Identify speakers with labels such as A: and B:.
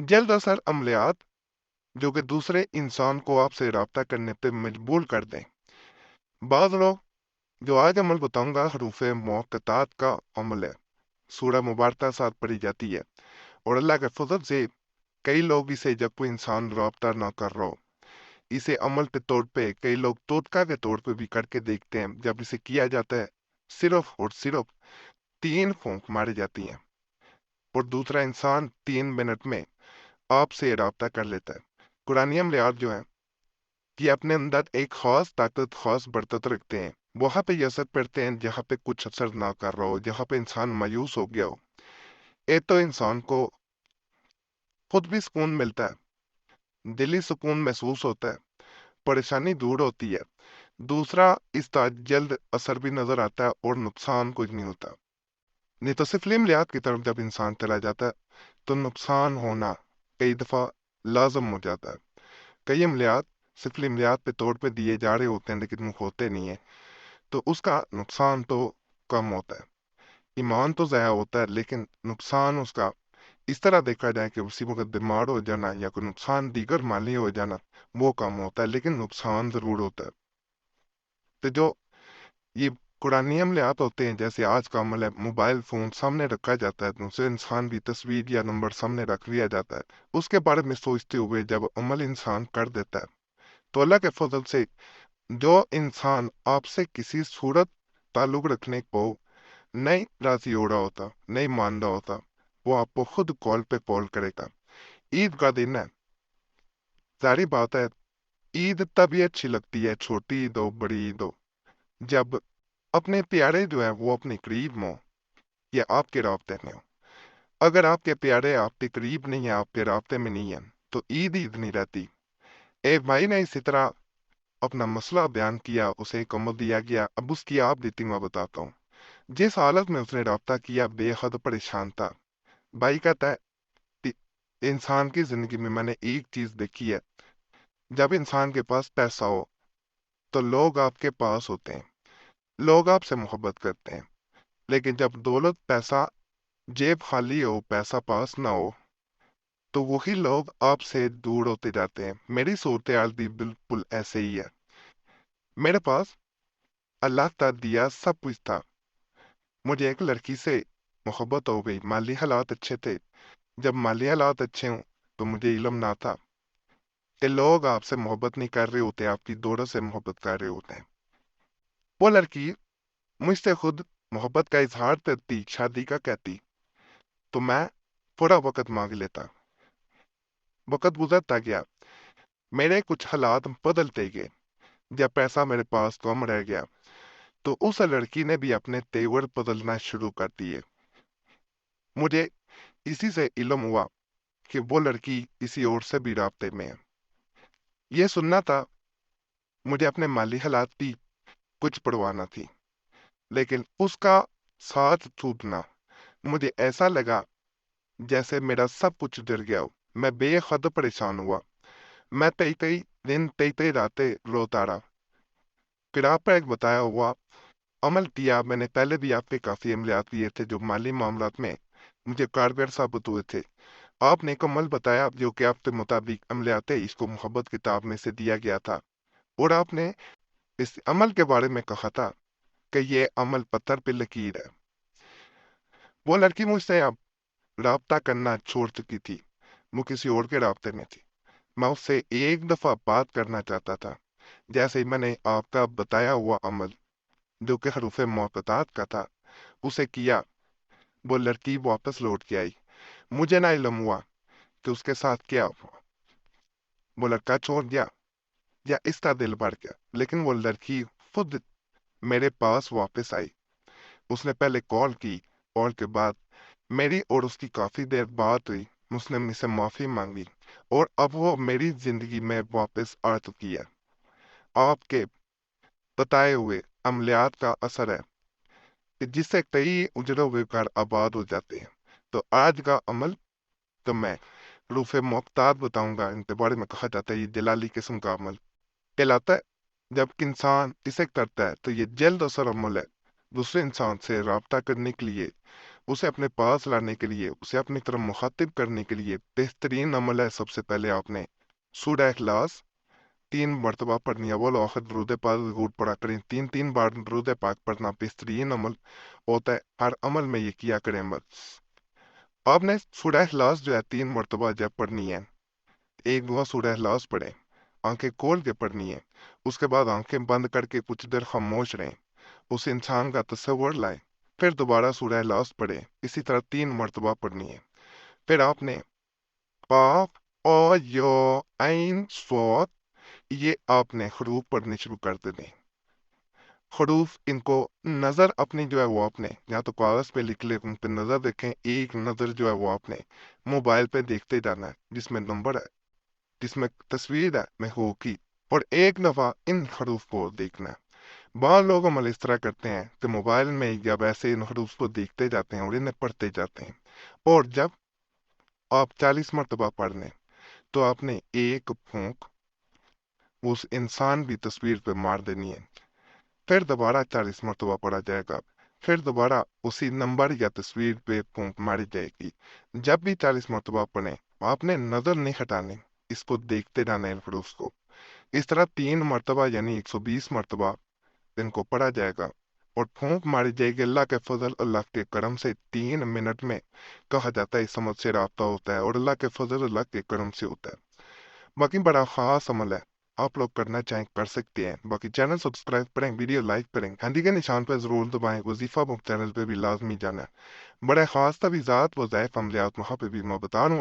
A: जल्द असर अमलियात जो कि दूसरे इंसान को आपसे रब्ता करने पे मजबूर कर दें। बाद लोग जो आज अमल बताऊंगा हरूफ मुक़त्तात का अमल है। सूरह मुबारक साथ पढ़ी जाती है और अल्लाह के फजल से कई लोग इसे जब कोई इंसान रब्ता ना कर रहा हो इसे अमल के तौर पे कई लोग टोटका के तौर पे भी करके देखते हैं। जब इसे किया जाता है सिर्फ और सिर्फ 3 फूंक मारी जाती हैं और दूसरा इंसान 3 मिनट में आपसे राब्ता कर लेता है। कुरानी अमलियात जो है कि अपने अंदर एक खास ताकत खास बरकत रखते हैं। वहां पे ये असर पड़ते हैं जहां पे कुछ असर ना कर रहा हो, जहां पे इंसान मायूस हो गया हो। एक तो इंसान को खुद भी सुकून मिलता है, दिली सुकून महसूस होता है, परेशानी दूर होती है। दूसरा इसका जल्द असर भी नजर आता है और नुकसान कुछ नहीं होता। नहीं तो सिर्फ लियात की तरफ जब इंसान चला जाता है तो नुकसान होना कई दफा लाजम हो जाता है। कई अमलियात सिर्फ लियात पे तौर पे दिए जा रहे होते हैं लेकिन वो होते नहीं है, तो उसका नुकसान तो कम होता है। ईमान तो ज़ाया होता है लेकिन नुकसान उसका इस तरह देखा जाए कि उसी वक्त बीमार हो जाना या कोई नुकसान दीगर माली हो जाना वो कम होता है, लेकिन नुकसान जरूर होता है। तो जो ये कुरानी अमलियात होते हैं जैसे आज का अमल है, मोबाइल फोन सामने रखा जाता है, दूसरे इंसान की तस्वीर या नंबर सामने रख लिया जाता है, उसके बारे में सोचते हुए जब अमल इंसान कर देता है तो अल्लाह के फजल से जो इंसान आपसे किसी सूरत ताल्लुक रखने को नहीं राजी हो रहा होता, नहीं मान रहा होता, वो आपको खुद कॉल पे कॉल करेगा। ईद का दिन है, सारी बात है, ईद तभी अच्छी लगती है, छोटी ईद हो बड़ी ईद हो, जब अपने प्यारे जो है वो अपने करीब हो या आपके राब्ते में हो। अगर आपके प्यारे आपके करीब नहीं है, आपके राब्ते में नहीं है, तो ईद ईद नहीं रहती। एक भाई ने इसी तरह अपना मसला बयान किया, उसे एक अमल दिया गया। अब उसकी आप बीती मैं बताता हूँ। जिस हालत में उसने राब्ता किया बेहद परेशान था। भाई कहता है कि इंसान की जिंदगी में मैंने एक चीज देखी है, जब इंसान के पास पैसा हो तो लोग आपके पास होते हैं, लोग आपसे मोहब्बत करते हैं। लेकिन जब दौलत पैसा जेब खाली हो, पैसा पास ना हो, तो वही लोग आपसे दूर होते जाते हैं। मेरी सूरत हाल भी बिल्कुल ऐसे ही है। मेरे पास अल्लाह का दिया सब कुछ था, मुझे एक लड़की से मोहब्बत हो गई, माली हालात अच्छे थे। जब माली हालात अच्छे हों तो मुझे इल्म ना था कि लोग आपसे मोहब्बत नहीं कर रहे होते, आपकी दौलत से मोहब्बत कर रहे होते हैं। वो लड़की मुझसे खुद मोहब्बत का इजहार करती, शादी का कहती, तो मैं थोड़ा वक्त मांग लेता। वक्त गुजरता गया, मेरे कुछ हालात बदलते गए। जब पैसा मेरे पास कम रह गया तो उस लड़की ने भी अपने तेवर बदलना शुरू कर दिए। मुझे इसी से इल्म हुआ कि वो लड़की किसी और से भी राब्ते में है। ये सुनना था, मुझे अपने माली हालात की कुछ परवाह न थी, लेकिन उसका साथ छूटना मुझे ऐसा लगा जैसे मेरा सब कुछ डर गया हो। मैं बेहद परेशान हुआ। मैं कई कई दिन कई कई रातें रोता रहा। फिर आप पर एक बताया हुआ अमल किया मैंने। पहले भी आपके काफी अमलियात किए थे जो माली मामलात में मुझे कारगर साबित हुए थे। आपने एक अमल बताया जो कि आपके मुताबिक अमलियात इसको मोहब्बत किताब में से दिया गया था, और आपने इस अमल के बारे में कहा था कि ये अमल पत्थर पे लकीर है। वो लड़की मुझसे अब राब्ता करना छोड़ चुकी थी, वो किसी और के राब्ते में थी। मैं उससे एक दफा बात करना चाहता था। जैसे ही मैंने आपका बताया हुआ अमल जो कि हरूफ मुक़त्तात का था उसे किया, वो लड़की वापस लौट के आई। मुझे ना इल्म हुआ कि उसके साथ क्या हुआ, वो लड़का छोड़ गया या इसका दिल बढ़ गया, लेकिन वो लड़की खुद मेरे पास वापस आई। उसने पहले कॉल की, कॉल के बाद मेरी और उसकी काफी देर बात हुई। उसने मुझसे माफी मांगी और अब वो मेरी जिंदगी में वापस आ चुकी है। आपके बताए हुए अमलियात का असर है कि जिससे कई उजड़े हुए घर आबाद हो जाते हैं। तो आज का अमल तो मैं रूफ मुख्तार बताऊंगा। इनके बारे में कहा जाता है ये जलाली किस्म का अमल कहलाता है। जब इंसान इसे करता है तो ये जल्द असर अमल है। दूसरे इंसान से राब्ता करने के लिए اسے اپنے پاس لانے کے لیے، اسے اپنی طرف مخاطب کرنے کے لیے بہترین عمل ہے سب سے پہلے آپ نے سورہ اخلاص 3 مرتبہ پڑھنی ہے۔ وہ آخر درود پاک ضرور پڑھا کریں، 3 بار درود پاک پڑھنا بہترین عمل ہوتا ہے، ہر عمل میں یہ کیا کریں بس۔ آپ نے سورہ اخلاص جو ہے 3 مرتبہ جب پڑھنی ہے، ایک دعا سورہ اخلاص پڑھیں، آنکھیں کھول کے پڑھنی ہے، اس کے بعد آنکھیں بند کر کے کچھ دیر خاموش رہیں، اس انسان کا تصور لائیں، پھر دوبارہ سورہ اخلاص پڑھیں، اسی طرح 3 مرتبہ پڑھنی ہے۔ پھر آپ نے قاف او یو عین صاد، یہ آپ نے حروف پڑھنے شروع کر دینے۔ حروف ان کو نظر اپنی جو ہے وہ آپ نے یا تو کاغذ پہ لکھ لے، ان پہ نظر دیکھیں، ایک نظر جو ہے وہ آپ نے موبائل پہ دیکھتے جانا ہے، جس میں نمبر ہے، جس میں تصویر ہے محو کی، اور ایک دفعہ ان حروف کو دیکھنا ہے۔ بعض لوگ عمل اس طرح کرتے ہیں کہ موبائل میں یا ویسے ان حروف کو دیکھتے جاتے ہیں اور انہیں پڑھتے جاتے ہیں، اور جب آپ 40 مرتبہ پڑھ لیں تو آپ نے ایک پھونک اس انسان بھی تصویر پہ مار دینی ہے، پھر دوبارہ 40 مرتبہ پڑھا جائے گا، پھر دوبارہ اسی نمبر یا تصویر پہ پھونک ماری جائے گی۔ جب بھی 40 مرتبہ پڑھیں آپ نے نظر نہیں ہٹانی، اس کو دیکھتے جانا ہے ان حروف کو۔ اس طرح 3 مرتبہ یعنی 120 مرتبہ ان کو پڑھا جائے گا اور پھونک ماری جائے گی۔ اللہ کے فضل اللہ کے کرم سے 3 منٹ میں کہا جاتا ہے اس عمل سے رابطہ ہوتا ہے، اور اللہ کے فضل اللہ کے کرم سے ہوتا ہے۔ باقی بڑا خاص عمل ہے، آپ لوگ کرنا چاہیں کر سکتے ہیں۔ باقی چینل سبسکرائب کریں، ویڈیو لائک کریں، گھنٹی کے نشان پہ ضرور دبائیں، وظیفہ چینل پہ بھی لازمی جانا ہے۔ بڑے خاص تفیضات وظائف عملیات وہاں پہ بھی میں بتا رہا ہوں۔